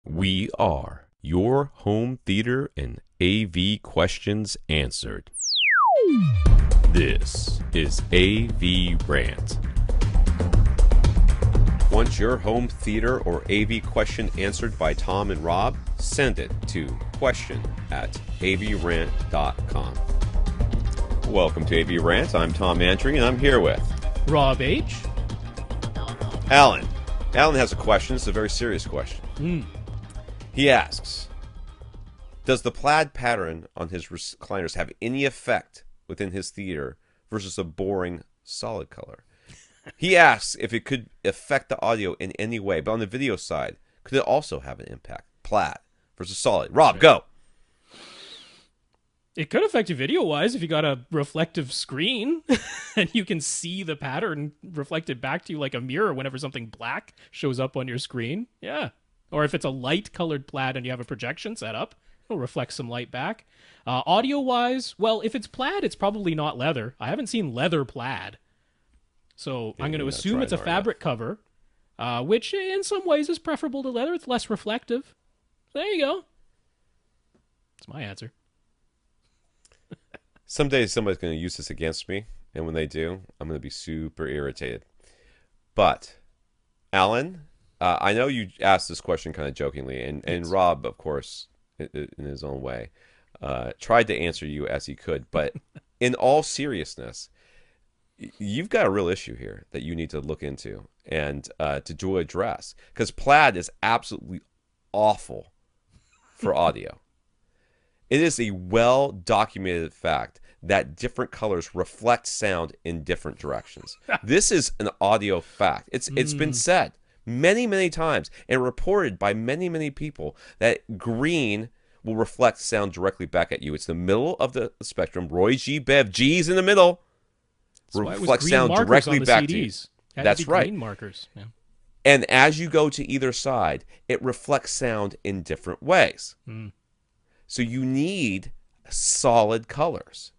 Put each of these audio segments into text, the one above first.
We are your home theater and AV questions answered. This is AVRant. Want your home theater or AV question answered by Tom and Rob? Send it to question@avrant.com. Welcome to AVRant. I'm Tom Andry, and I'm here with Rob H. Alan. Alan has a question. It's a very serious question. He asks, does the plaid pattern on his recliners have any effect within his theater versus a boring solid color? He asks if it could affect the audio in any way, but on the video side, could it also have an impact? Plaid versus solid. Rob, go. It could affect you video-wise if you got a reflective screen and you can see the pattern reflected back to you like a mirror whenever something black shows up on your screen. Yeah. Or if it's a light-colored plaid and you have a projection set up, it'll reflect some light back. Audio-wise, well, if it's plaid, it's probably not leather. I haven't seen leather plaid. So I'm going to assume it's a fabric cover, which in some ways is preferable to leather. It's less reflective. There you go. That's my answer. Someday somebody's going to use this against me, and when they do, I'm going to be super irritated. But, Alan, I know you asked this question kind of jokingly, and Yes. Rob, of course, in his own way, tried to answer you as he could. But in all seriousness, you've got a real issue here that you need to look into and to address, because plaid is absolutely awful for audio. It is a well-documented fact that different colors reflect sound in different directions. This is an audio fact. It's been said many, many times and reported by many, many people that green will reflect sound directly back at you. It's the middle of the spectrum. Roy G. Bev, G's in the middle. Reflect sound directly back to you. That's right. Green markers. Yeah. And as you go to either side, it reflects sound in different ways. So you need solid colors.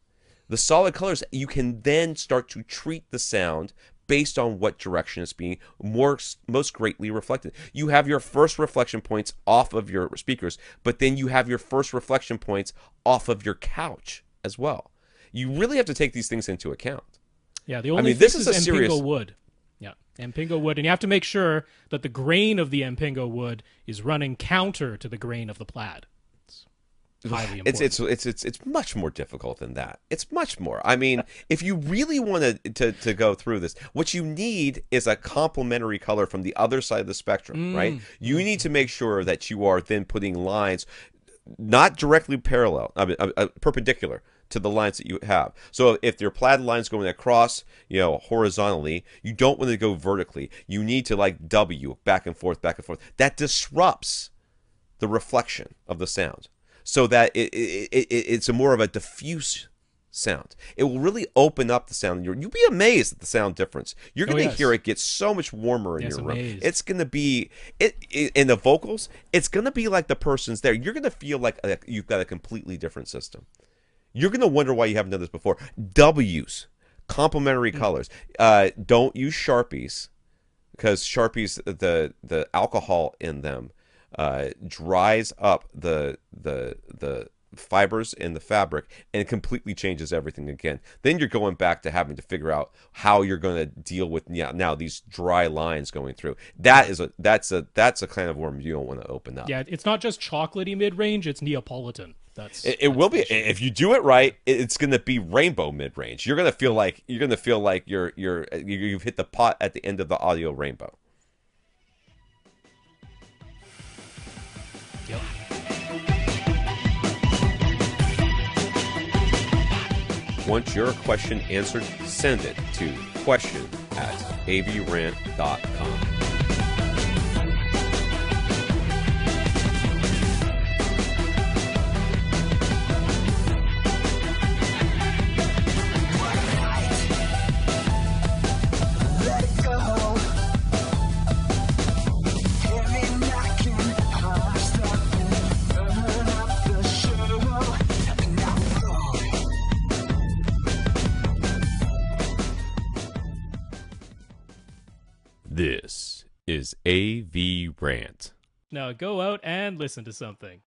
The solid colors, you can then start to treat the sound based on what direction it's being most greatly reflected. You have your first reflection points off of your speakers, but then you have your first reflection points off of your couch as well. You really have to take these things into account. Yeah, the only fix is Mpingo wood. Yeah, Mpingo wood. And you have to make sure that the grain of the Mpingo wood is running counter to the grain of the plaid. It's highly important. It's much more difficult than that. It's much more. I mean, if you really want to go through this, what you need is a complementary color from the other side of the spectrum, right? You need to make sure that you are then putting lines not directly parallel, perpendicular to the lines that you have. So if your plaid line's going across, horizontally, you don't want to go vertically. You need to like W, back and forth, back and forth. That disrupts the reflection of the sound, so that it's a more of a diffuse sound. It will really open up the sound. You'll be amazed at the sound difference. You're going to hear it get so much warmer in your room. Amazed. It's going to be, in the vocals, it's going to be like the person's there. You're going to feel like you've got a completely different system. You're going to wonder why you haven't done this before. W's, complementary colors. Don't use Sharpies, because Sharpies, the alcohol in them dries up the fibers in the fabric, and it completely changes everything again. Then you're going back to having to figure out how you're going to deal with now these dry lines going through. That's a kind of worm you don't want to open up. Yeah, it's not just chocolatey mid-range, it's Neapolitan. It will be, if you do it right. It's going to be rainbow mid-range. You're going to feel like you've hit the pot at the end of the audio rainbow. Yep. Want your question answered? Send it to question@avrant.com. This is AVRant. Now go out and listen to something.